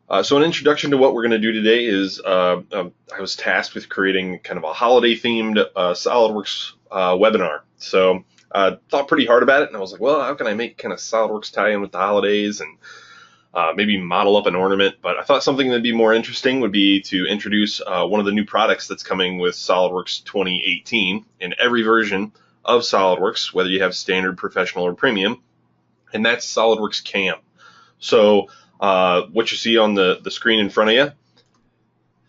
So an introduction to what we're going to do today is I was tasked with creating kind of a holiday themed SOLIDWORKS webinar. So I thought pretty hard about it, and I was like, well, how can I make kind of SOLIDWORKS tie in with the holidays and maybe model up an ornament? But I thought something that'd be more interesting would be to introduce one of the new products that's coming with SOLIDWORKS 2018 in every version of SOLIDWORKS, whether you have standard, professional, or premium, and that's SOLIDWORKS CAM. So what you see on the screen in front of you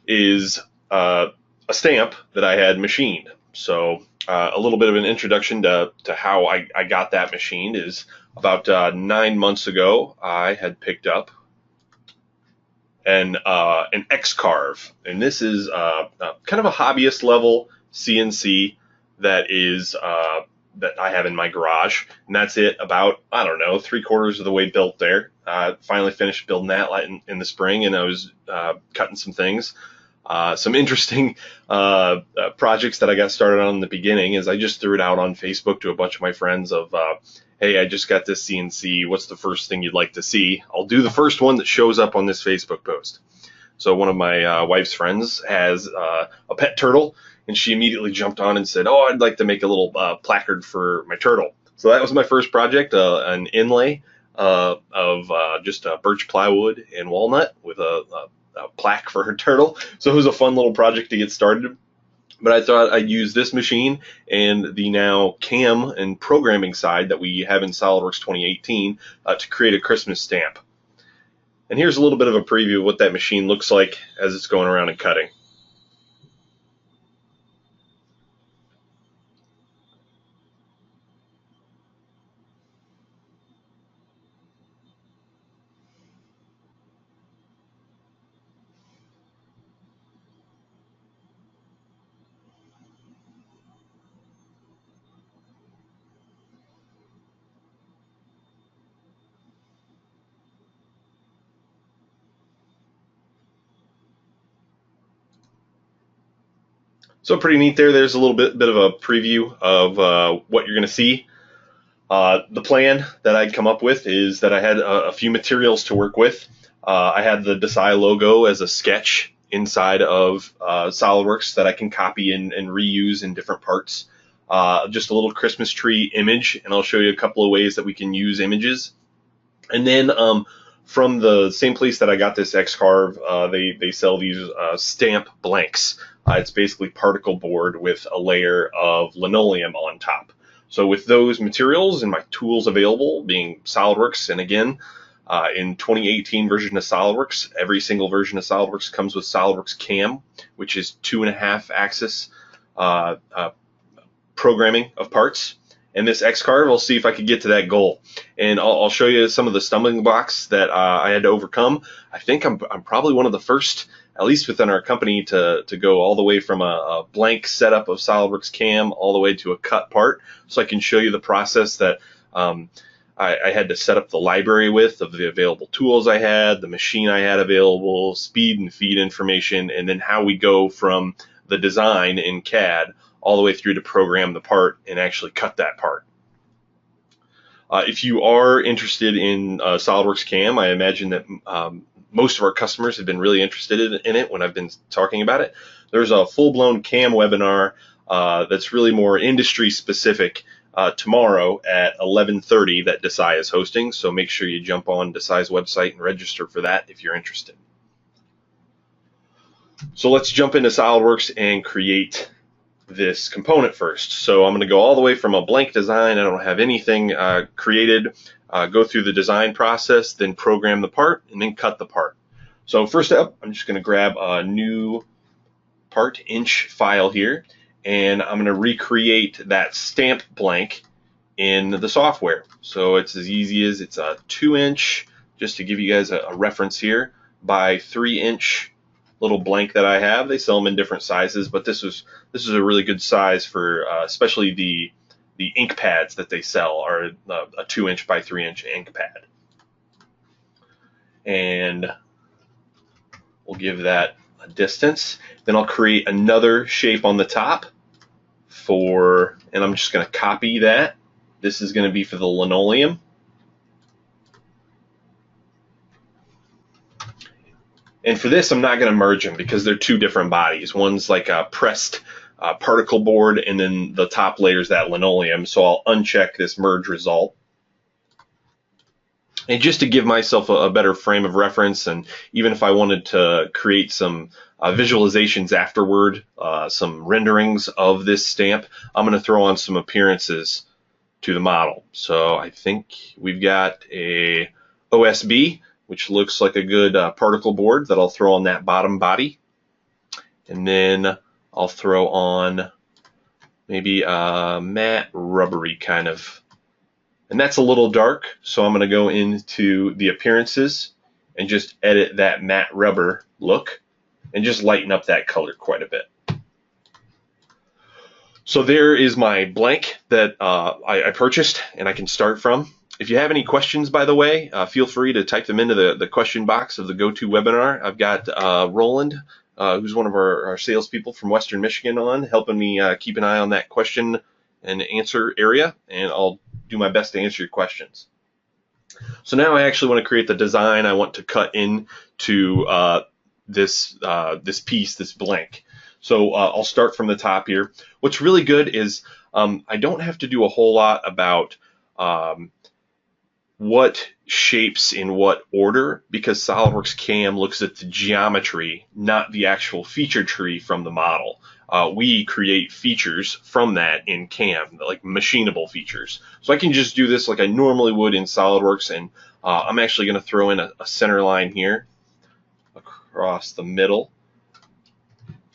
is a stamp that I had machined. So a little bit of an introduction to how I got that machined is about 9 months ago, I had picked up an X-Carve, and this is kind of a hobbyist level CNC that is that I have in my garage, and that's it. About, I don't know, 3/4 of the way built there. Finally finished building that in the spring, and I was cutting some things. Some interesting projects that I got started on in the beginning is I just threw it out on Facebook to a bunch of my friends of, hey, I just got this CNC. What's the first thing you'd like to see? I'll do the first one that shows up on this Facebook post. So one of my wife's friends has a pet turtle, and she immediately jumped on and said, oh, I'd like to make a little placard for my turtle. So that was my first project, an inlay of just birch plywood and walnut with a plaque for her turtle. So it was a fun little project to get started. But I thought I'd use this machine and the now CAM and programming side that we have in SOLIDWORKS 2018 to create a Christmas stamp. And here's a little bit of a preview of what that machine looks like as it's going around and cutting. So pretty neat there. There's a little bit of a preview of what you're going to see. The plan that I'd come up with is that I had a few materials to work with. I had the Desai logo as a sketch inside of SOLIDWORKS that I can copy and reuse in different parts. Just a little Christmas tree image, and I'll show you a couple of ways that we can use images. And then from the same place that I got this X-Carve, they sell these stamp blanks. It's basically particle board with a layer of linoleum on top. So with those materials and my tools available, being SOLIDWORKS, and again, in 2018 version of SOLIDWORKS, every single version of SOLIDWORKS comes with SOLIDWORKS CAM, which is 2.5 axis programming of parts. And this X-Carve, I'll see if I can get to that goal. And I'll show you some of the stumbling blocks that I had to overcome. I think I'm probably one of the first, at least within our company, to go all the way from a blank setup of SOLIDWORKS CAM all the way to a cut part. So I can show you the process that I had to set up the library with, of the available tools I had, the machine I had available, speed and feed information, and then how we go from the design in CAD all the way through to program the part and actually cut that part. If you are interested in SOLIDWORKS CAM, I imagine that most of our customers have been really interested in it when I've been talking about it. There's a full-blown CAM webinar that's really more industry specific tomorrow at 11:30 that Desai is hosting, so make sure you jump on Desai's website and register for that if you're interested. So let's jump into SOLIDWORKS and create this component first. So I'm going to go all the way from a blank design. I don't have anything created. Go through the design process, then program the part, and then cut the part. So first up, I'm just going to grab a new part inch file here, and I'm going to recreate that stamp blank in the software. So it's as easy as it's a 2-inch, just to give you guys a reference here, by 3-inch little blank that I have. They sell them in different sizes, but this is a really good size for especially the ink pads that they sell are a 2-inch by 3-inch ink pad. And we'll give that a distance. Then I'll create another shape on the top and I'm just going to copy that. This is going to be for the linoleum. And for this, I'm not going to merge them because they're two different bodies. One's like a pressed particle board, and then the top layer is that linoleum. So I'll uncheck this merge result. And just to give myself a better frame of reference, and even if I wanted to create some visualizations afterward, some renderings of this stamp, I'm going to throw on some appearances to the model. So I think we've got a OSB, which looks like a good particle board that I'll throw on that bottom body. And then I'll throw on maybe a matte rubbery kind of, and that's a little dark, so I'm going to go into the appearances and just edit that matte rubber look and just lighten up that color quite a bit. So there is my blank that I purchased and I can start from. If you have any questions, by the way, feel free to type them into the question box of the GoToWebinar. I've got Roland, who's one of our salespeople from Western Michigan, on helping me keep an eye on that question and answer area, and I'll do my best to answer your questions. So now I actually want to create the design I want to cut into this piece, this blank. So I'll start from the top here. What's really good is I don't have to do a whole lot about what shapes in what order, because SOLIDWORKS CAM looks at the geometry, not the actual feature tree from the model. We create features from that in CAM, like machinable features. So I can just do this like I normally would in SOLIDWORKS, and I'm actually going to throw in a center line here across the middle,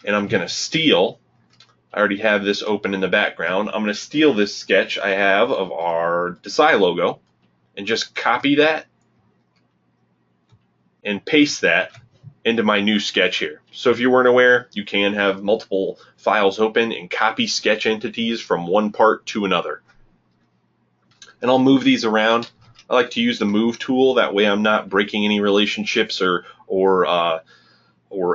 and I'm going to steal. I already have this open in the background. I'm going to steal this sketch I have of our Desai logo and just copy that and paste that into my new sketch here. So if you weren't aware, you can have multiple files open and copy sketch entities from one part to another. And I'll move these around. I like to use the move tool. That way I'm not breaking any relationships or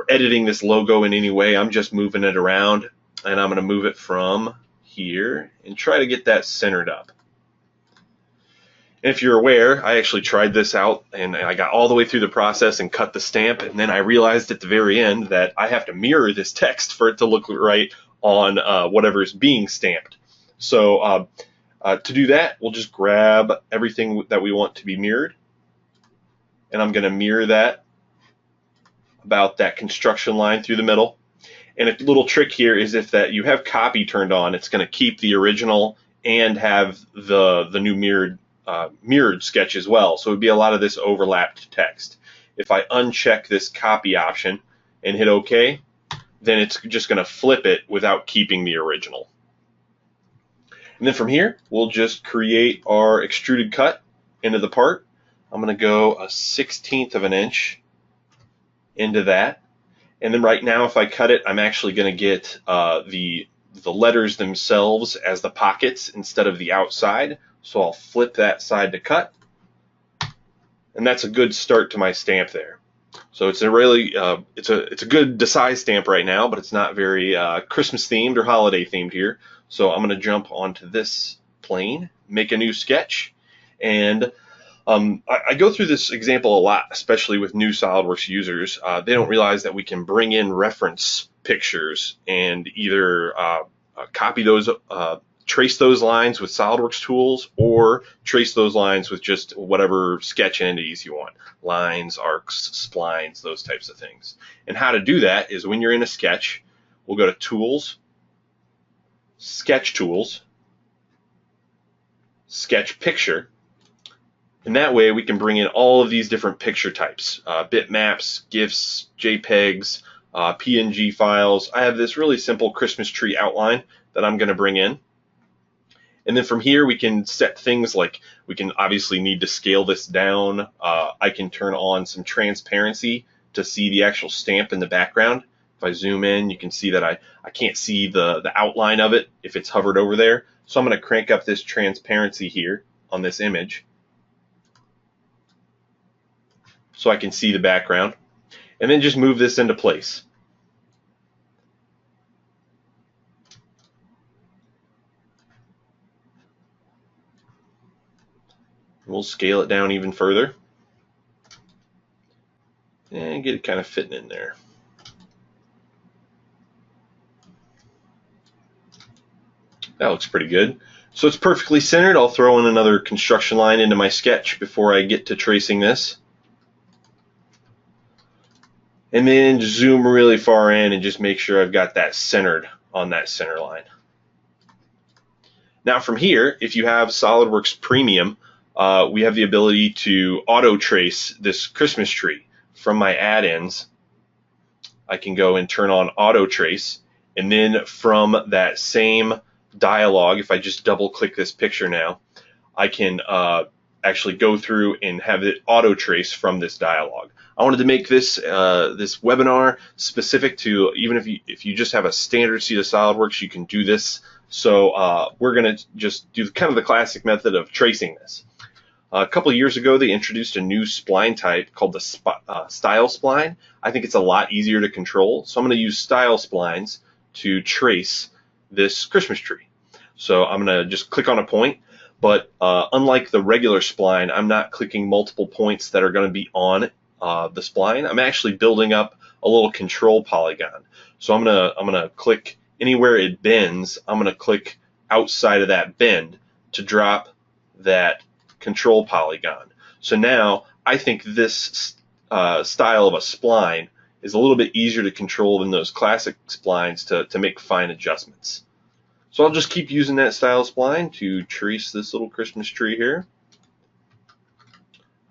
editing this logo in any way. I'm just moving it around, and I'm going to move it from here and try to get that centered up. And if you're aware, I actually tried this out, and I got all the way through the process and cut the stamp, and then I realized at the very end that I have to mirror this text for it to look right on whatever is being stamped. So to do that, we'll just grab everything that we want to be mirrored, and I'm going to mirror that about that construction line through the middle. And a little trick here is if that you have copy turned on, it's going to keep the original and have the new mirrored sketch as well. So it would be a lot of this overlapped text. If I uncheck this copy option and hit OK, then it's just going to flip it without keeping the original. And then from here, we'll just create our extruded cut into the part. I'm going to go 1/16 of an inch into that. And then right now, if I cut it, I'm actually going to get the letters themselves as the pockets instead of the outside. So I'll flip that side to cut, and that's a good start to my stamp there. So it's a really it's a good Desai stamp right now, but it's not very Christmas themed or holiday themed here. So I'm going to jump onto this plane, make a new sketch, and I go through this example a lot, especially with new SOLIDWORKS users. They don't realize that we can bring in reference pictures and either copy those, trace those lines with SOLIDWORKS tools, or trace those lines with just whatever sketch entities you want. Lines, arcs, splines, those types of things. And how to do that is when you're in a sketch, we'll go to Tools, Sketch Tools, Sketch Picture. And that way we can bring in all of these different picture types, bitmaps, GIFs, JPEGs, PNG files. I have this really simple Christmas tree outline that I'm going to bring in. And then from here we can set things like, we can obviously need to scale this down. I can turn on some transparency to see the actual stamp in the background. If I zoom in, you can see that I can't see the outline of it if it's hovered over there. So I'm going to crank up this transparency here on this image, so I can see the background, and then just move this into place. We'll scale it down even further. and get it kind of fitting in there. That looks pretty good. So it's perfectly centered. I'll throw in another construction line into my sketch before I get to tracing this. And then zoom really far in and just make sure I've got that centered on that center line. Now from here, if you have SOLIDWORKS Premium, we have the ability to auto trace this Christmas tree. From my add-ins, I can go and turn on auto trace, and then from that same dialog, if I just double click this picture now, I can actually go through and have it auto trace from this dialog. I wanted to make this this webinar specific to, even if you just have a standard seat of SOLIDWORKS, you can do this. So we're going to just do kind of the classic method of tracing this. A couple of years ago, they introduced a new spline type called the style spline. I think it's a lot easier to control, so I'm going to use style splines to trace this Christmas tree. So I'm going to just click on a point, but unlike the regular spline, I'm not clicking multiple points that are going to be on the spline. I'm actually building up a little control polygon. So I'm gonna click anywhere it bends. I'm gonna click outside of that bend to drop that control polygon. So now I think this style of a spline is a little bit easier to control than those classic splines to make fine adjustments. So I'll just keep using that style spline to trace this little Christmas tree here.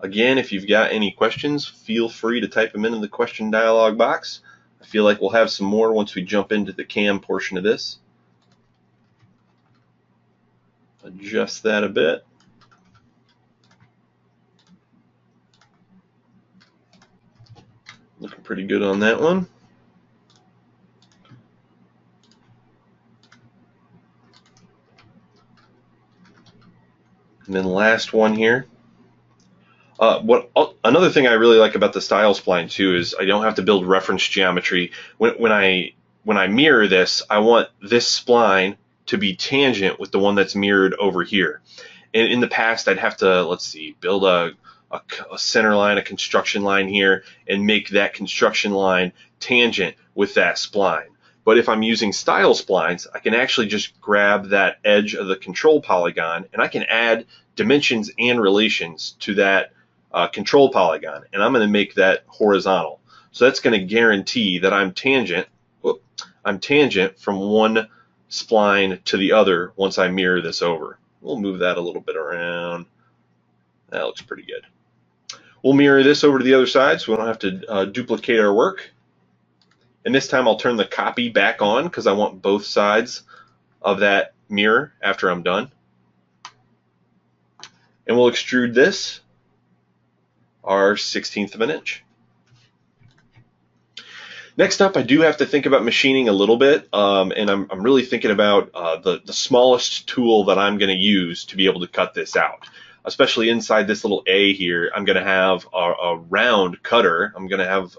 Again, if you've got any questions, feel free to type them into the question dialog box. I feel like we'll have some more once we jump into the CAM portion of this. Adjust that a bit. Looking pretty good on that one. And then last one here. Another thing I really like about the style spline too is I don't have to build reference geometry. When I mirror this, I want this spline to be tangent with the one that's mirrored over here. And in the past, I'd have to, let's see, build a center line, a construction line here, and make that construction line tangent with that spline. But if I'm using style splines, I can actually just grab that edge of the control polygon, and I can add dimensions and relations to that control polygon, and I'm going to make that horizontal. So that's going to guarantee that I'm tangent from one spline to the other once I mirror this over. We'll move that a little bit around. That looks pretty good. We'll mirror this over to the other side so we don't have to duplicate our work. And this time I'll turn the copy back on because I want both sides of that mirror after I'm done. And we'll extrude this our 1/16 of an inch. Next up, I do have to think about machining a little bit, and I'm really thinking about the smallest tool that I'm going to use to be able to cut this out. Especially inside this little A here, I'm going to have a round cutter. I'm going to have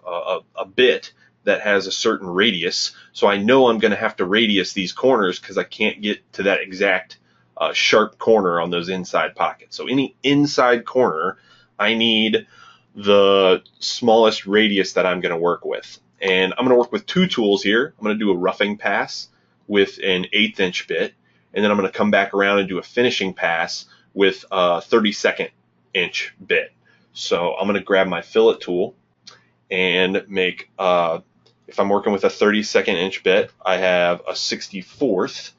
a bit that has a certain radius, so I know I'm going to have to radius these corners because I can't get to that exact sharp corner on those inside pockets. So any inside corner, I need the smallest radius that I'm going to work with. And I'm going to work with two tools here. I'm going to do a roughing pass with an 1/8 inch bit, and then I'm going to come back around and do a finishing pass with a 32nd inch bit. So I'm going to grab my fillet tool and make, if I'm working with a 32nd inch bit, I have a 64th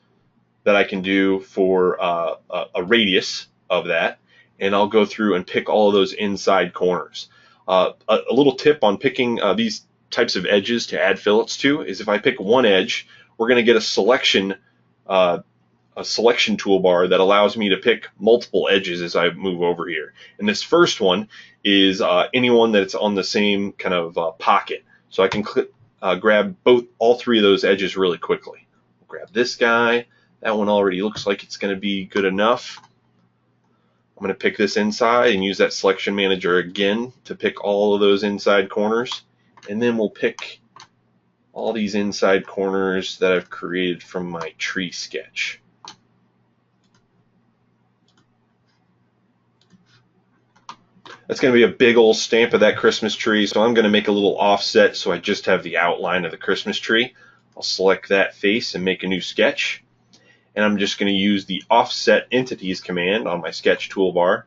that I can do for a radius of that, and I'll go through and pick all of those inside corners. A little tip on picking these types of edges to add fillets to is if I pick one edge, we're going to get a selection toolbar that allows me to pick multiple edges as I move over here. And this first one is anyone that's on the same kind of pocket. So I can grab all three of those edges really quickly. Grab this guy. That one already looks like it's going to be good enough. I'm going to pick this inside and use that selection manager again to pick all of those inside corners. And then we'll pick all these inside corners that I've created from my tree sketch. That's going to be a big old stamp of that Christmas tree, so I'm going to make a little offset so I just have the outline of the Christmas tree. I'll select that face and make a new sketch, and I'm just going to use the Offset Entities command on my sketch toolbar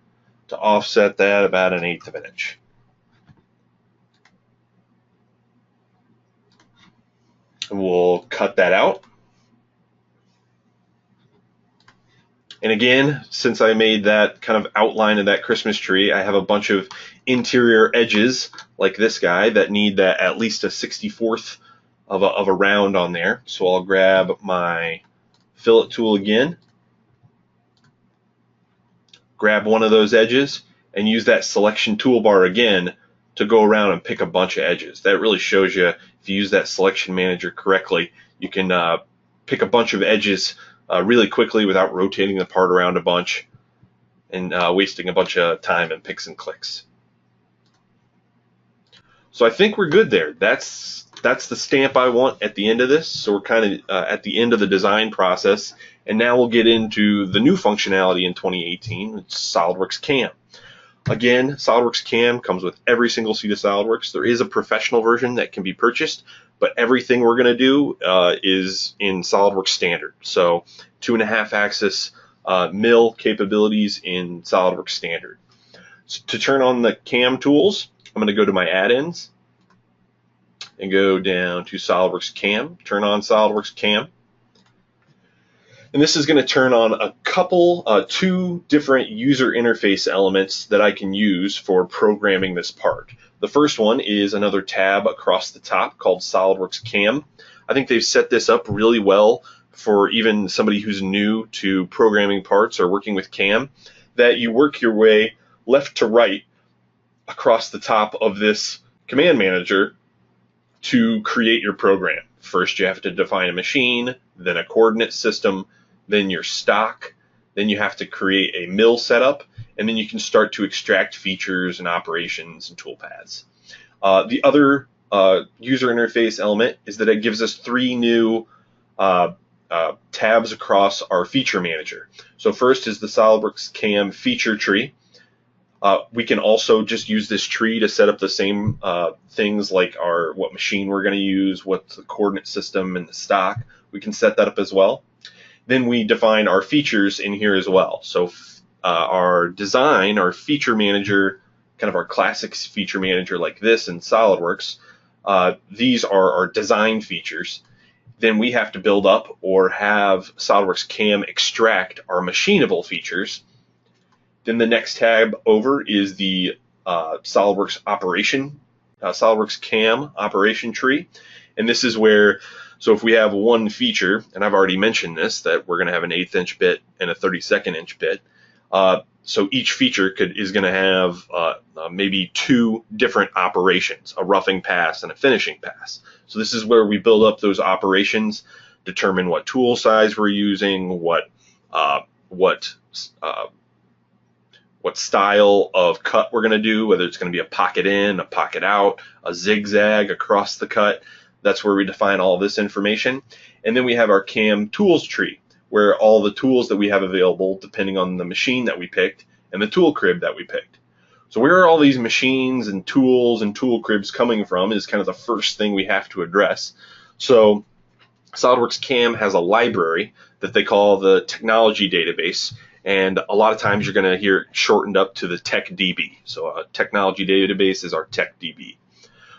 to offset that about 1/8 of an inch. And we'll cut that out. And again, since I made that kind of outline of that Christmas tree, I have a bunch of interior edges like this guy that need that at least a 64th of a round on there. So I'll grab my fillet tool again, grab one of those edges, and use that selection toolbar again to go around and pick a bunch of edges. That really shows you, if you use that selection manager correctly, you can pick a bunch of edges really quickly without rotating the part around a bunch and wasting a bunch of time and picks and clicks. So I think we're good there. That's the stamp I want at the end of this. So we're kind of at the end of the design process, and now we'll get into the new functionality in 2018. It's SOLIDWORKS CAM. Again, SOLIDWORKS CAM comes with every single seat of SOLIDWORKS. There is a professional version that can be purchased, but everything we're going to do is in SOLIDWORKS Standard. So 2.5 axis mill capabilities in SOLIDWORKS Standard. So to turn on the CAM tools, I'm going to go to my add-ins and go down to SOLIDWORKS CAM, turn on SOLIDWORKS CAM. And this is going to turn on a couple, two different user interface elements that I can use for programming this part. The first one is another tab across the top called SOLIDWORKS CAM. I think they've set this up really well for even somebody who's new to programming parts or working with CAM, that you work your way left to right across the top of this command manager to create your program. First, you have to define a machine, then a coordinate system, then your stock, then you have to create a mill setup, and then you can start to extract features and operations and toolpaths. The other user interface element is that it gives us 3 new tabs across our feature manager. So first is the SOLIDWORKS CAM feature tree. We can also just use this tree to set up the same things like what machine we're going to use, what's the coordinate system, and the stock. We can set that up as well. Then we define our features in here as well. So our design, our feature manager, kind of our classic feature manager like this in SOLIDWORKS, these are our design features. Then we have to build up or have SOLIDWORKS CAM extract our machinable features. Then the next tab over is the SOLIDWORKS operation, SOLIDWORKS CAM operation tree. And this is where, so if we have one feature, and I've already mentioned this, that we're going to have an 1/8 inch bit and a 32nd inch bit. So each feature is going to have maybe 2 different operations, a roughing pass and a finishing pass. So this is where we build up those operations, determine what tool size we're using, what style of cut we're going to do, whether it's going to be a pocket in, a pocket out, a zigzag across the cut. That's where we define all this information. And then we have our CAM tools tree, where all the tools that we have available, depending on the machine that we picked and the tool crib that we picked. So where are all these machines and tools and tool cribs coming from is kind of the first thing we have to address. So SOLIDWORKS CAM has a library that they call the technology database, and a lot of times you're going to hear it shortened up to the TechDB. So a technology database is our TechDB.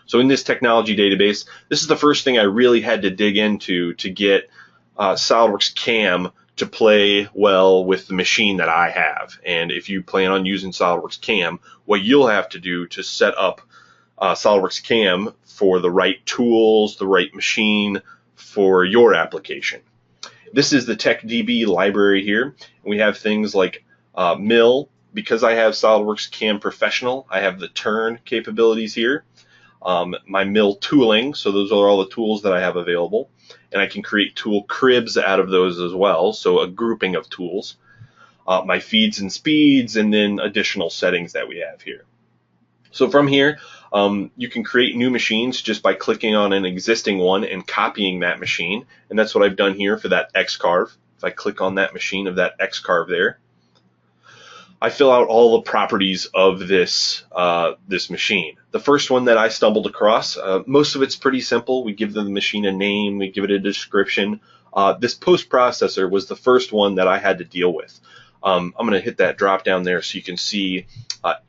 So in this technology database, this is the first thing I really had to dig into to get SOLIDWORKS CAM to play well with the machine that I have. And if you plan on using SOLIDWORKS CAM, what you'll have to do to set up SOLIDWORKS CAM for the right tools, the right machine for your application. This is the TechDB library here. We have things like mill. Because I have SOLIDWORKS CAM Professional, I have the turn capabilities here. My mill tooling, so those are all the tools that I have available, and I can create tool cribs out of those as well, so a grouping of tools. My feeds and speeds, and then additional settings that we have here. So from here, you can create new machines just by clicking on an existing one and copying that machine, and that's what I've done here for that X-carve. If I click on that machine of that X-carve there, I fill out all the properties of this this machine. The first one that I stumbled across, most of it's pretty simple. We give the machine a name, we give it a description. This post processor was the first one that I had to deal with. I'm going to hit that drop down there so you can see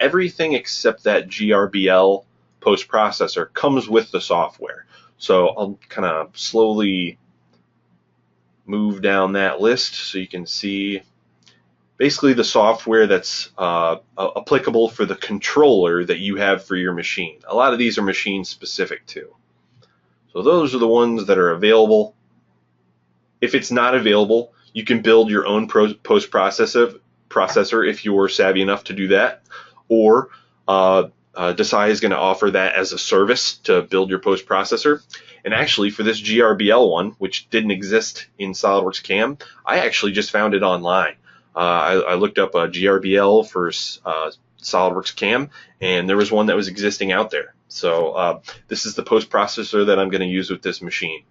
everything except that GRBL post processor comes with the software. So I'll kind of slowly move down that list so you can see basically the software that's applicable for the controller that you have for your machine. A lot of these are machine specific too. So those are the ones that are available. If it's not available, you can build your own post processor if you're savvy enough to do that, or Desai is going to offer that as a service to build your post processor. And actually, for this GRBL one, which didn't exist in SOLIDWORKS CAM, I actually just found it online. I looked up a GRBL for SOLIDWORKS CAM, and there was one that was existing out there. So this is the post processor that I'm going to use with this machine.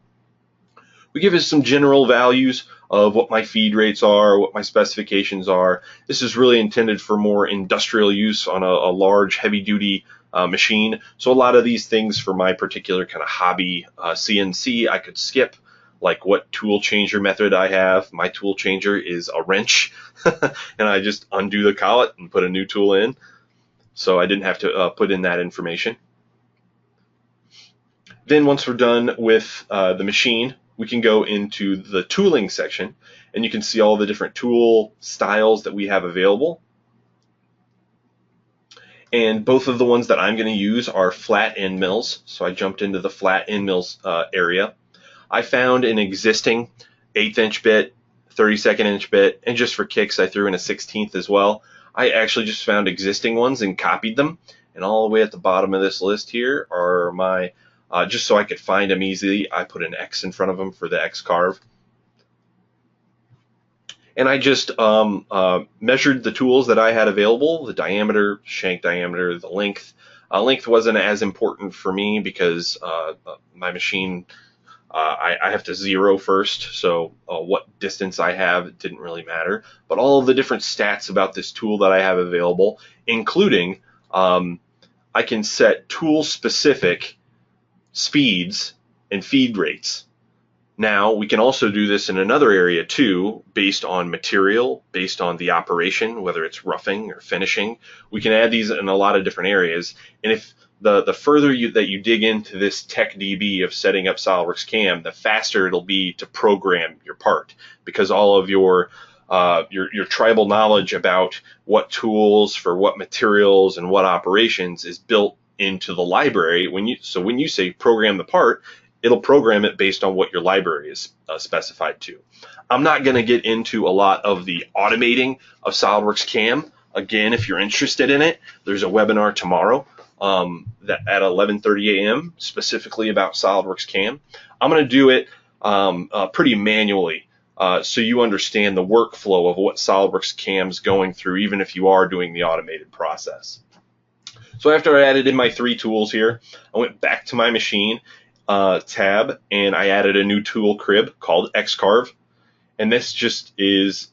We give it some general values of what my feed rates are, what my specifications are. This is really intended for more industrial use on a large, heavy-duty machine. So a lot of these things for my particular kind of hobby CNC, I could skip, like what tool changer method I have. My tool changer is a wrench, and I just undo the collet and put a new tool in. So I didn't have to put in that information. Then once we're done with the machine, we can go into the tooling section, and you can see all the different tool styles that we have available. And both of the ones that I'm going to use are flat end mills, so I jumped into the flat end mills area. I found an existing 1/8 inch bit, 32nd inch bit, and just for kicks I threw in a 16th as well. I actually just found existing ones and copied them, and all the way at the bottom of this list here are my just so I could find them easily, I put an X in front of them for the X carve. And I just measured the tools that I had available, the diameter, shank diameter, the length. Length wasn't as important for me because my machine, I have to zero first, so what distance I have didn't really matter. But all of the different stats about this tool that I have available, including I can set tool-specific speeds and feed rates. Now, we can also do this in another area too, based on material, based on the operation, whether it's roughing or finishing. We can add these in a lot of different areas. And if the further that you dig into this TechDB of setting up SOLIDWORKS CAM, the faster it'll be to program your part, because all of your tribal knowledge about what tools for what materials and what operations is built into the library. When you say program the part, it'll program it based on what your library is specified to. I'm not going to get into a lot of the automating of SOLIDWORKS CAM. Again, if you're interested in it, there's a webinar tomorrow at 11:30 a.m. specifically about SOLIDWORKS CAM. I'm going to do it pretty manually so you understand the workflow of what SOLIDWORKS CAM is going through, even if you are doing the automated process. So after I added in my 3 tools here, I went back to my machine tab, and I added a new tool crib called Xcarve, and this just is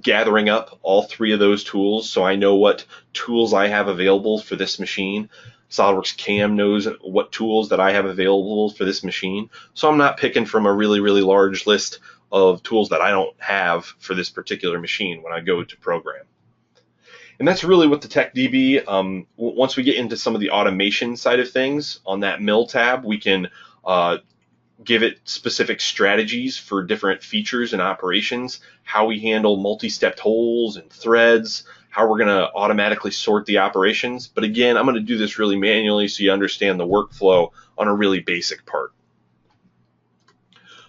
gathering up all 3 of those tools, so I know what tools I have available for this machine. SOLIDWORKS CAM knows what tools that I have available for this machine, so I'm not picking from a really large list of tools that I don't have for this particular machine when I go to program. And that's really what the TechDB, once we get into some of the automation side of things, on that mill tab, we can give it specific strategies for different features and operations, how we handle multi-stepped holes and threads, how we're going to automatically sort the operations. But again, I'm going to do this really manually so you understand the workflow on a really basic part.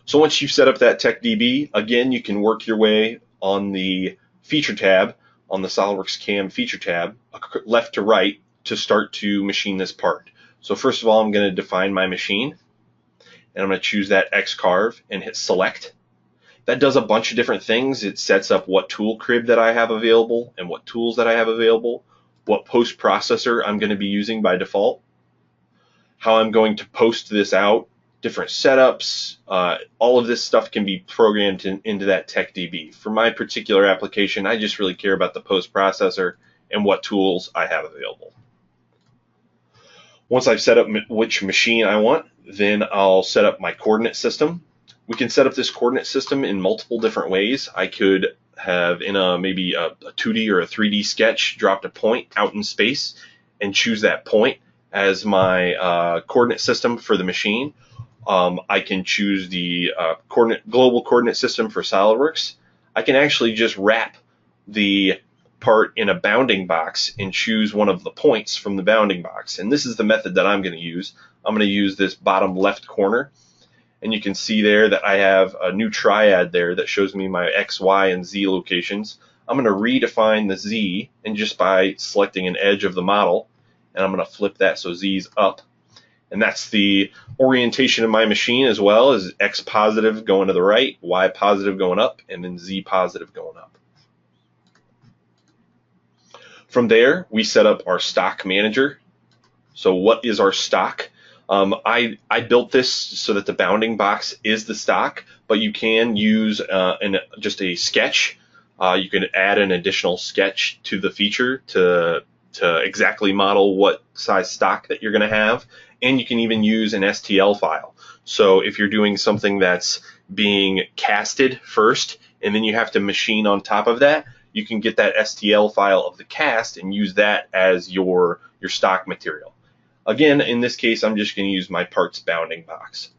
So once you've set up that TechDB, again, you can work your way on the feature tab, on the SOLIDWORKS CAM feature tab, left to right, to start to machine this part. So first of all, I'm going to define my machine, and I'm going to choose that Xcarve and hit select. That does a bunch of different things. It sets up what tool crib that I have available and what tools that I have available, what post processor I'm going to be using by default, how I'm going to post this out different setups. All of this stuff can be programmed into that TechDB. For my particular application, I just really care about the post processor and what tools I have available. Once I've set up which machine I want, then I'll set up my coordinate system. We can set up this coordinate system in multiple different ways. I could have in maybe a 2D or a 3D sketch dropped a point out in space and choose that point as my coordinate system for the machine. I can choose the global coordinate system for SOLIDWORKS. I can actually just wrap the part in a bounding box and choose one of the points from the bounding box. And this is the method that I'm going to use. I'm going to use this bottom left corner. And you can see there that I have a new triad there that shows me my X, Y, and Z locations. I'm going to redefine the Z, and just by selecting an edge of the model, and I'm going to flip that so Z's up. And that's the orientation of my machine, as well as X positive going to the right, Y positive going up, and then Z positive going up. From there, we set up our stock manager. So what is our stock? I built this so that the bounding box is the stock, but you can use just a sketch. You can add an additional sketch to the feature to exactly model what size stock that you're going to have, and you can even use an STL file. So if you're doing something that's being casted first and then you have to machine on top of that, you can get that STL file of the cast and use that as your stock material. Again, in this case, I'm just going to use my parts bounding box.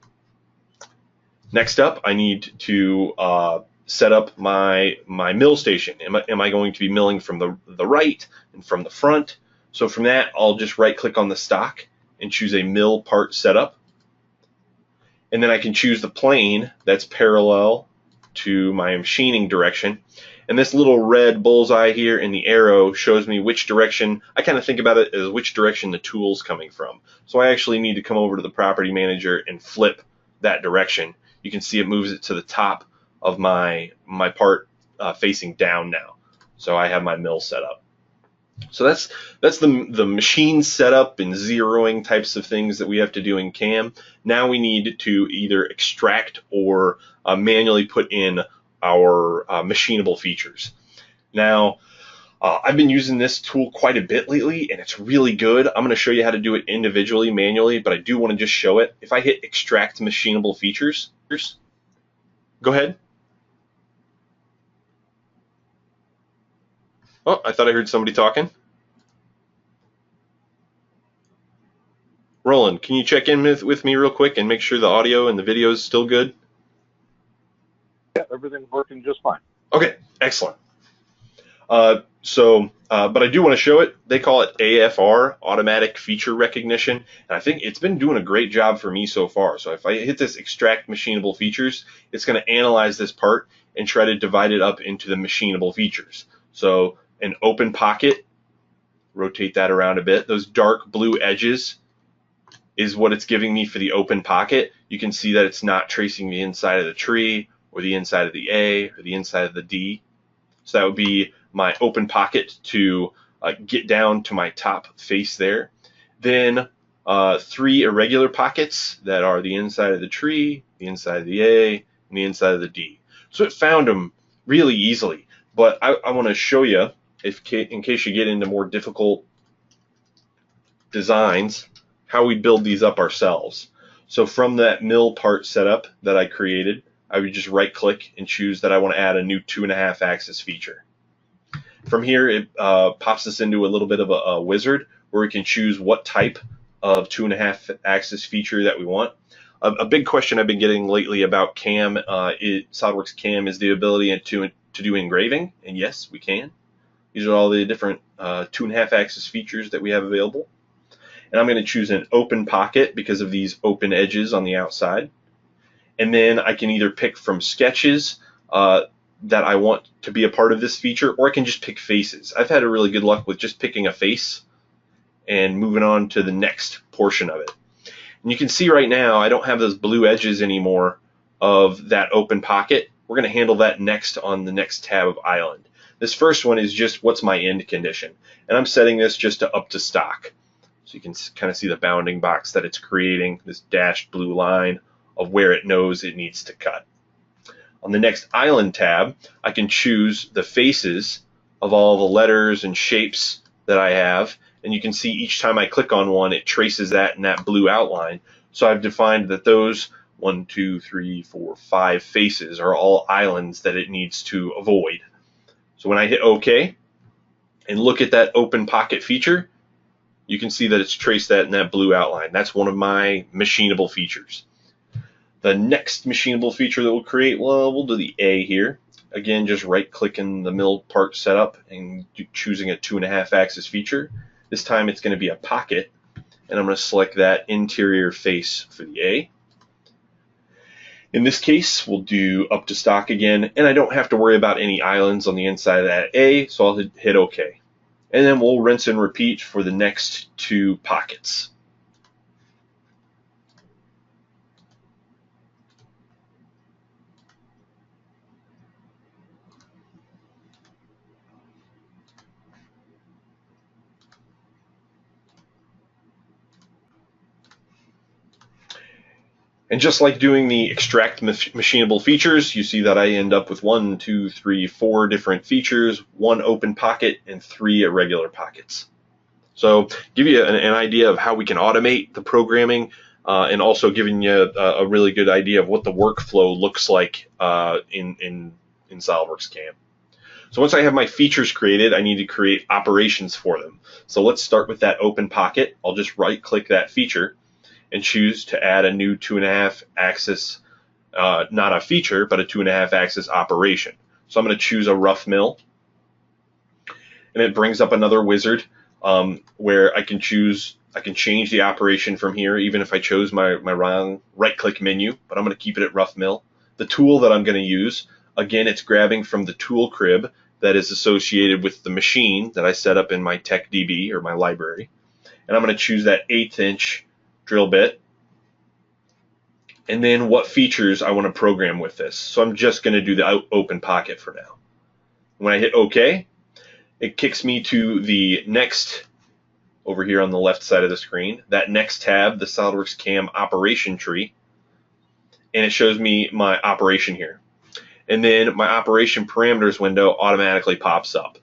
Next up, I need to set up my mill station. Am I going to be milling from the right and from the front? So from that, I'll just right-click on the stock and choose a mill part setup. And then I can choose the plane that's parallel to my machining direction. And this little red bullseye here in the arrow shows me which direction. I kind of think about it as which direction the tool's coming from. So I actually need to come over to the property manager and flip that direction. You can see it moves it to the top of my part facing down now. So I have my mill set up. So that's the machine setup and zeroing types of things that we have to do in CAM. Now we need to either extract or manually put in our machinable features. Now, I've been using this tool quite a bit lately, and it's really good. I'm going to show you how to do it individually, manually, but I do want to just show it. If I hit extract machinable features, go ahead. Oh, I thought I heard somebody talking. Roland, can you check in with me real quick and make sure the audio and the video is still good? Yeah, everything's working just fine. Okay, excellent. But I do want to show it. They call it AFR, Automatic Feature Recognition, and I think it's been doing a great job for me so far. So if I hit this extract machinable features, it's going to analyze this part and try to divide it up into the machinable features. So an open pocket, rotate that around a bit. Those dark blue edges is what it's giving me for the open pocket. You can see that it's not tracing the inside of the tree or the inside of the A or the inside of the D. So that would be my open pocket to get down to my top face there. Then 3 irregular pockets that are the inside of the tree, the inside of the A, and the inside of the D. So it found them really easily. But I want to show you, in case you get into more difficult designs, how we build these up ourselves. So from that mill part setup that I created, I would just right click and choose that I want to add a new 2.5 axis feature. From here, it pops us into a little bit of a wizard where we can choose what type of 2.5 axis feature that we want. A big question I've been getting lately about CAM, SOLIDWORKS CAM, is the ability to do engraving, and yes, we can. These are all the different 2.5 axis features that we have available. And I'm going to choose an open pocket because of these open edges on the outside. And then I can either pick from sketches that I want to be a part of this feature, or I can just pick faces. I've had a really good luck with just picking a face and moving on to the next portion of it. And you can see right now I don't have those blue edges anymore of that open pocket. We're going to handle that next on the next tab of Island. This first one is just what's my end condition. And I'm setting this just to up to stock. So you can kind of see the bounding box that it's creating, this dashed blue line of where it knows it needs to cut. On the next island tab, I can choose the faces of all the letters and shapes that I have, and you can see each time I click on one, it traces that in that blue outline. So I've defined that those 1, 2, 3, 4, 5 faces are all islands that it needs to avoid. So when I hit OK and look at that open pocket feature, you can see that it's traced that in that blue outline. That's one of my machinable features. The next machinable feature that we'll create, well, we'll do the A here. Again, just right-clicking the middle part setup and choosing a 2.5 axis feature. This time it's going to be a pocket, and I'm going to select that interior face for the A. In this case, we'll do up to stock again, and I don't have to worry about any islands on the inside of that A, so I'll hit OK. And then we'll rinse and repeat for the next 2 pockets. And just like doing the extract machinable features, you see that I end up with 1, 2, 3, 4 different features, 1 open pocket, and 3 irregular pockets. So give you an idea of how we can automate the programming, and also giving you a really good idea of what the workflow looks like in SOLIDWORKS CAM. So once I have my features created, I need to create operations for them. So let's start with that open pocket. I'll just right-click that feature and choose to add a new 2.5 axis, not a feature, but a 2.5 axis operation. So I'm going to choose a rough mill, and it brings up another wizard where I can change the operation from here, even if I chose my wrong right-click menu, but I'm going to keep it at rough mill. The tool that I'm going to use, again, it's grabbing from the tool crib that is associated with the machine that I set up in my TechDB or my library, and I'm going to choose that 1/8 inch drill bit, and then what features I want to program with this. So I'm just going to do the open pocket for now. When I hit OK, it kicks me to the next, over here on the left side of the screen, that next tab, the SOLIDWORKS CAM operation tree, and it shows me my operation here. And then my operation parameters window automatically pops up.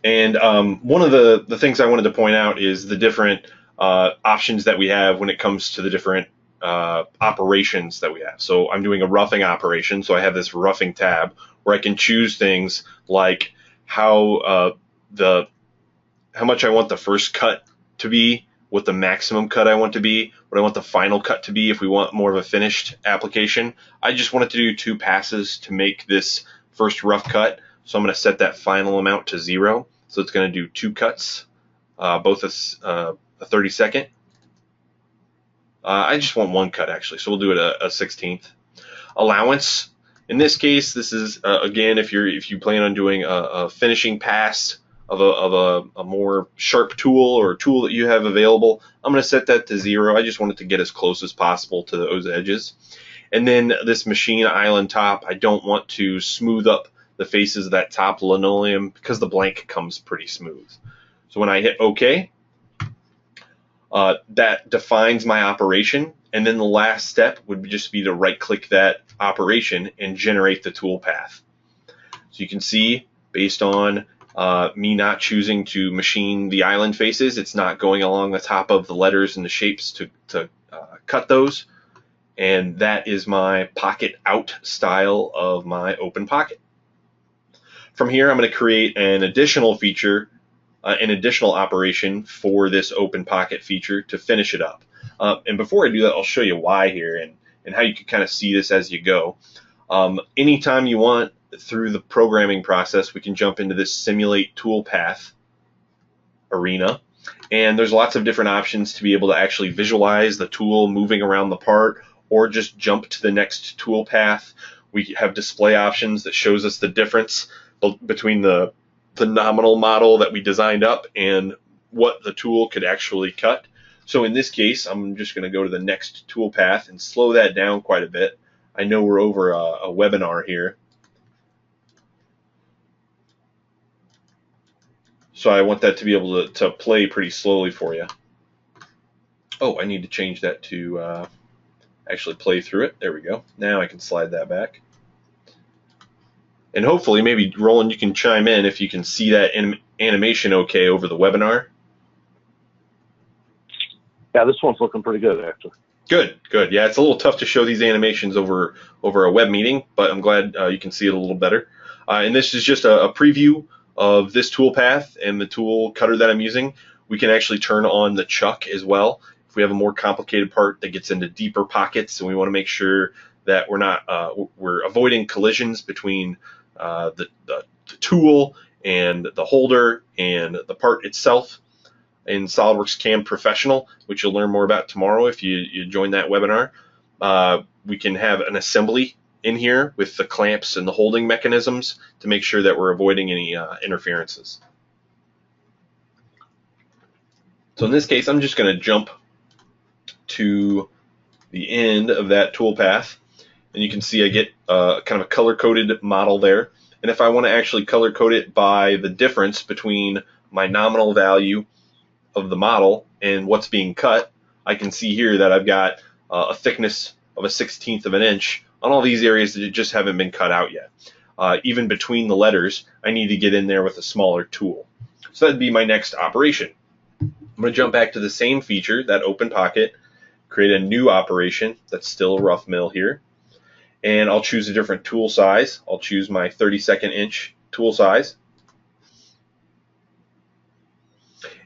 And one of the things I wanted to point out is the different options that we have when it comes to the different operations that we have. So I'm doing a roughing operation, so I have this roughing tab where I can choose things like how much I want the first cut to be, what the maximum cut I want to be, what I want the final cut to be if we want more of a finished application. I just wanted to do 2 passes to make this first rough cut, so I'm going to set that final amount to 0. So it's going to do 2 cuts, both a 30-second. I just want 1 cut actually, so we'll do it a 1/16. Allowance. In this case, this is again, if you plan on doing a finishing pass of a more sharp tool or a tool that you have available, I'm going to set that to 0. I just want it to get as close as possible to those edges. And then this machine island top, I don't want to smooth up the faces of that top linoleum because the blank comes pretty smooth. So when I hit OK, that defines my operation, and then the last step would just be to right-click that operation and generate the tool path. So you can see, based on me not choosing to machine the island faces, it's not going along the top of the letters and the shapes to cut those, and that is my pocket out style of my open pocket. From here, I'm going to create an additional feature, an additional operation for this open pocket feature to finish it up. And before I do that, I'll show you why here and how you can kind of see this as you go. Anytime you want, through the programming process, we can jump into this simulate toolpath arena. And there's lots of different options to be able to actually visualize the tool moving around the part, or just jump to the next toolpath. We have display options that shows us the difference between the nominal model that we designed up and what the tool could actually cut. So in this case, I'm just going to go to the next toolpath and slow that down quite a bit. I know we're over a webinar here, so I want that to be able to play pretty slowly for you. Oh, I need to change that to actually play through it. There we go. Now I can slide that back. And hopefully, maybe Roland, you can chime in if you can see that animation okay over the webinar. Yeah, this one's looking pretty good, actually. Good, good. Yeah, it's a little tough to show these animations over a web meeting, but I'm glad you can see it a little better. And this is just a preview of this toolpath and the tool cutter that I'm using. We can actually turn on the chuck as well if we have a more complicated part that gets into deeper pockets, and we want to make sure that we're avoiding collisions between the tool and the holder and the part itself. In SOLIDWORKS CAM Professional, which you'll learn more about tomorrow if you join that webinar. We can have an assembly in here with the clamps and the holding mechanisms to make sure that we're avoiding any interferences. So in this case, I'm just going to jump to the end of that toolpath, and you can see I get kind of a color-coded model there. And if I want to actually color-code it by the difference between my nominal value of the model and what's being cut, I can see here that I've got a thickness of a 1/16 of an inch on all these areas that just haven't been cut out yet. Even between the letters, I need to get in there with a smaller tool. So that'd be my next operation. I'm going to jump back to the same feature, that open pocket, create a new operation that's still a rough mill here, and I'll choose a different tool size. I'll choose my 32nd inch tool size.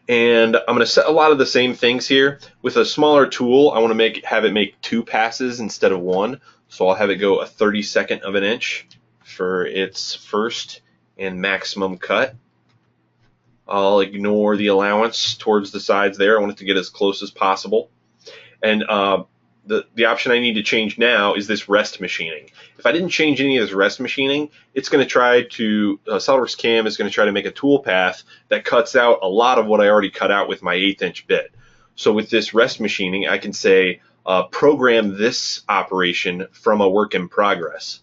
And I'm going to set a lot of the same things here. With a smaller tool, I want to have it make 2 passes instead of 1. So I'll have it go a 32nd of an inch for its first and maximum cut. I'll ignore the allowance towards the sides there. I want it to get as close as possible. And the option I need to change now is this rest machining. If I didn't change any of this rest machining, it's going to try to, SOLIDWORKS CAM is going to try to make a tool path that cuts out a lot of what I already cut out with my 1/8 inch bit. So with this rest machining, I can say, program this operation from a work in progress.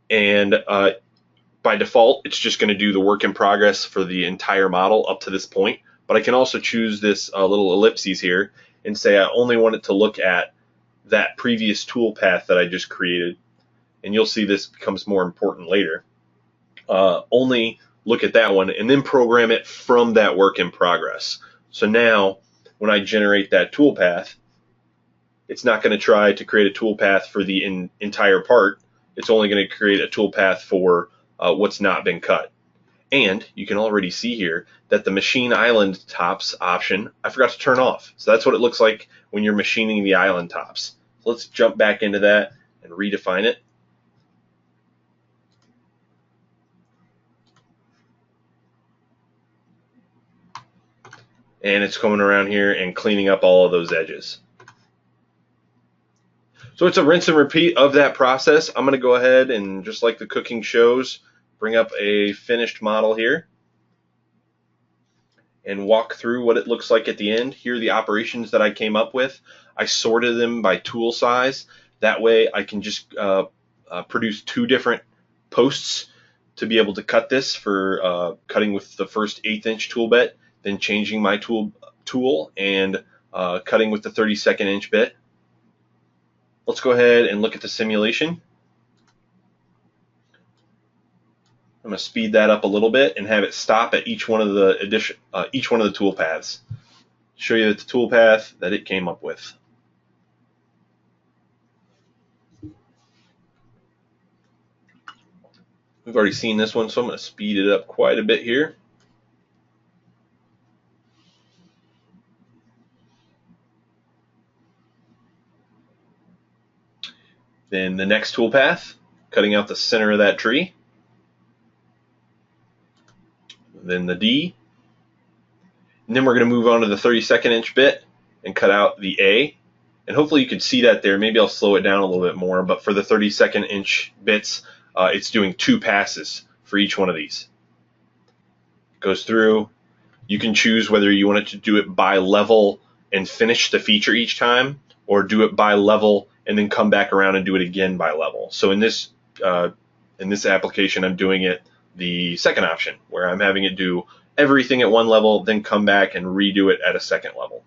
And by default, it's just going to do the work in progress for the entire model up to this point. But I can also choose this little ellipses here and say I only want it to look at that previous tool path that I just created, and you'll see this becomes more important later. Only look at that one and then program it from that work in progress. So now when I generate that tool path, it's not going to try to create a tool path for the entire part. It's only going to create a tool path for what's not been cut. And you can already see here that the machine island tops option I forgot to turn off. So that's what it looks like when you're machining the island tops. So let's jump back into that and redefine it. And it's coming around here and cleaning up all of those edges. So it's a rinse and repeat of that process. I'm going to go ahead and, just like the cooking shows, bring up a finished model here and walk through what it looks like at the end. Here are the operations that I came up with. I sorted them by tool size. That way I can just produce 2 different posts to be able to cut this for cutting with the first 1/8 inch tool bit, then changing my tool and cutting with the 32nd inch bit. Let's go ahead and look at the simulation. I'm going to speed that up a little bit and have it stop at each one of the tool paths. Show you the tool path that it came up with. We've already seen this one, so I'm going to speed it up quite a bit here. Then the next tool path, cutting out the center of that tree. Then the D. And then we're going to move on to the 32nd inch bit and cut out the A. And hopefully you can see that there. Maybe I'll slow it down a little bit more, but for the 32nd inch bits, it's doing 2 passes for each one of these. It goes through. You can choose whether you want it to do it by level and finish the feature each time, or do it by level and then come back around and do it again by level. So in this application, I'm doing it the second option, where I'm having it do everything at one level, then come back and redo it at a second level.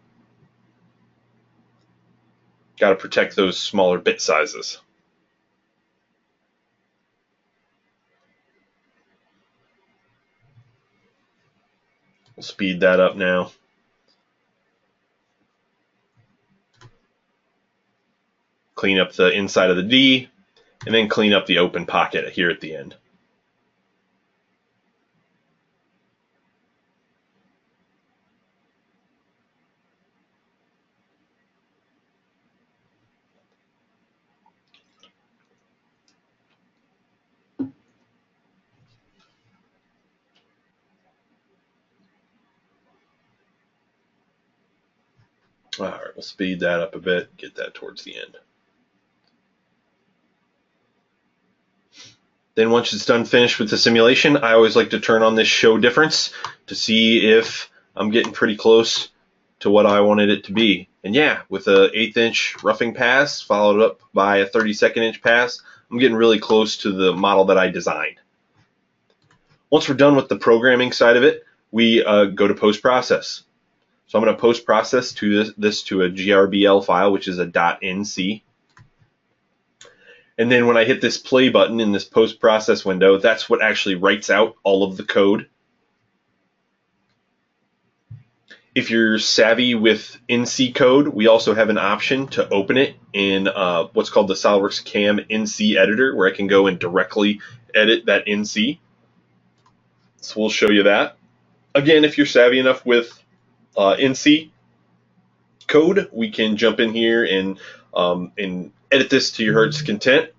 Got to protect those smaller bit sizes. We'll speed that up now. Clean up the inside of the D, and then clean up the open pocket here at the end. All right, we'll speed that up a bit, get that towards the end. Then once it's done finished with the simulation, I always like to turn on this show difference to see if I'm getting pretty close to what I wanted it to be. And yeah, with an 1/8 inch roughing pass followed up by a 32nd inch pass, I'm getting really close to the model that I designed. Once we're done with the programming side of it, we go to post-process. So I'm going to post-process this to a GRBL file, which is a .nc. And then when I hit this play button in this post-process window, that's what actually writes out all of the code. If you're savvy with NC code, we also have an option to open it in what's called the SOLIDWORKS CAM NC editor, where I can go and directly edit that NC. So we'll show you that. Again, if you're savvy enough with NC code, we can jump in here and edit this to your heart's content.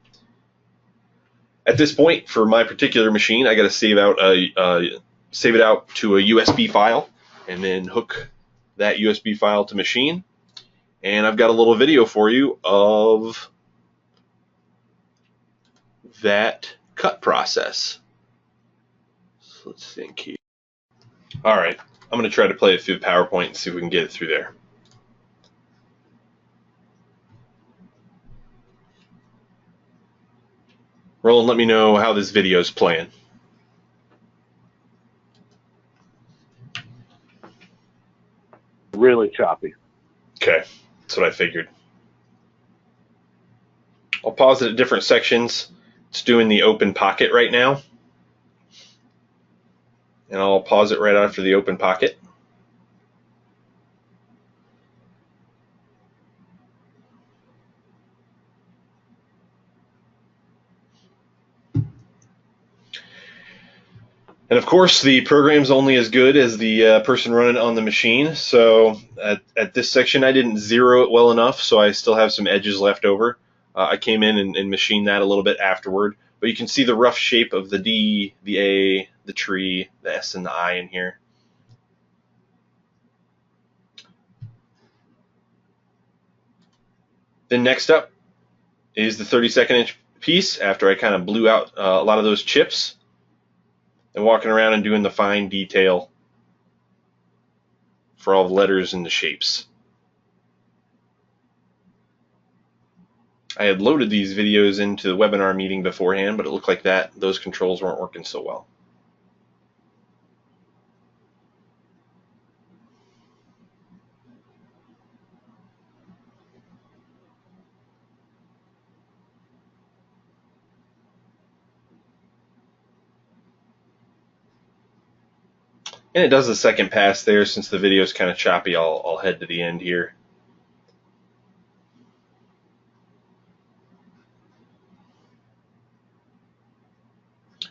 At this point, for my particular machine, I got to save it out to a USB file, and then hook that USB file to machine. And I've got a little video for you of that cut process. So let's think here. All right, I'm going to try to play it through the PowerPoint and see if we can get it through there. Roland, let me know how this video is playing. Really choppy. Okay, that's what I figured. I'll pause it at different sections. It's doing the open pocket right now. And I'll pause it right after the open pocket. And of course, the program's only as good as the person running on the machine. So at this section, I didn't zero it well enough, so I still have some edges left over. I came in and machined that a little bit afterward. But you can see the rough shape of the D, the A, the tree, the S, and the I in here. Then next up is the 32nd inch piece after I kind of blew out a lot of those chips. And walking around and doing the fine detail for all the letters and the shapes. I had loaded these videos into the webinar meeting beforehand, but it looked like those controls weren't working so well. And it does the second pass there. Since the video is kind of choppy, I'll head to the end here.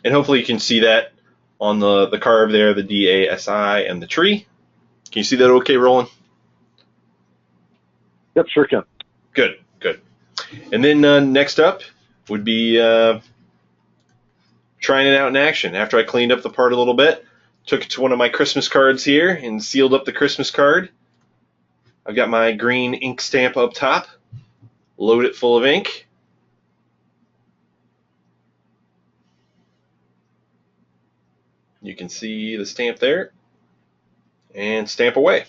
And hopefully you can see that on the carve there, the DASI and the tree. Can you see that okay, Roland? Yep, sure can. Good, good. And then next up would be trying it out in action. After I cleaned up the part a little bit, took it to one of my Christmas cards here and sealed up the Christmas card. I've got my green ink stamp up top, load it full of ink. You can see the stamp there, and stamp away.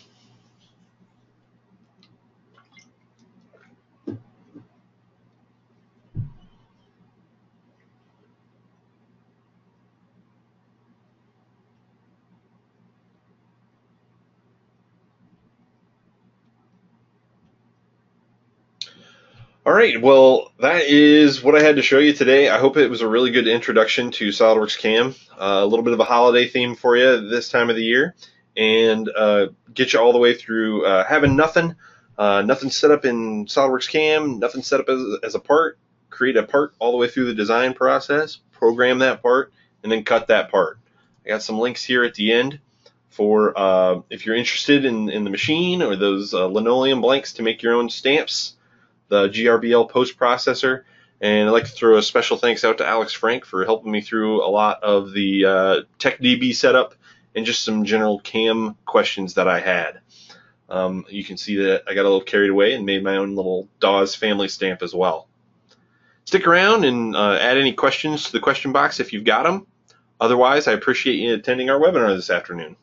All right, well, that is what I had to show you today. I hope it was a really good introduction to SOLIDWORKS CAM. A little bit of a holiday theme for you this time of the year, and get you all the way through having nothing set up in SOLIDWORKS CAM, nothing set up as a part. Create a part all the way through the design process, program that part, and then cut that part. I got some links here at the end for if you're interested in the machine or those linoleum blanks to make your own stamps, the GRBL post processor, and I'd like to throw a special thanks out to Alex Frank for helping me through a lot of the TechDB setup and just some general CAM questions that I had. You can see that I got a little carried away and made my own little Dawes family stamp as well. Stick around and add any questions to the question box if you've got them. Otherwise, I appreciate you attending our webinar this afternoon.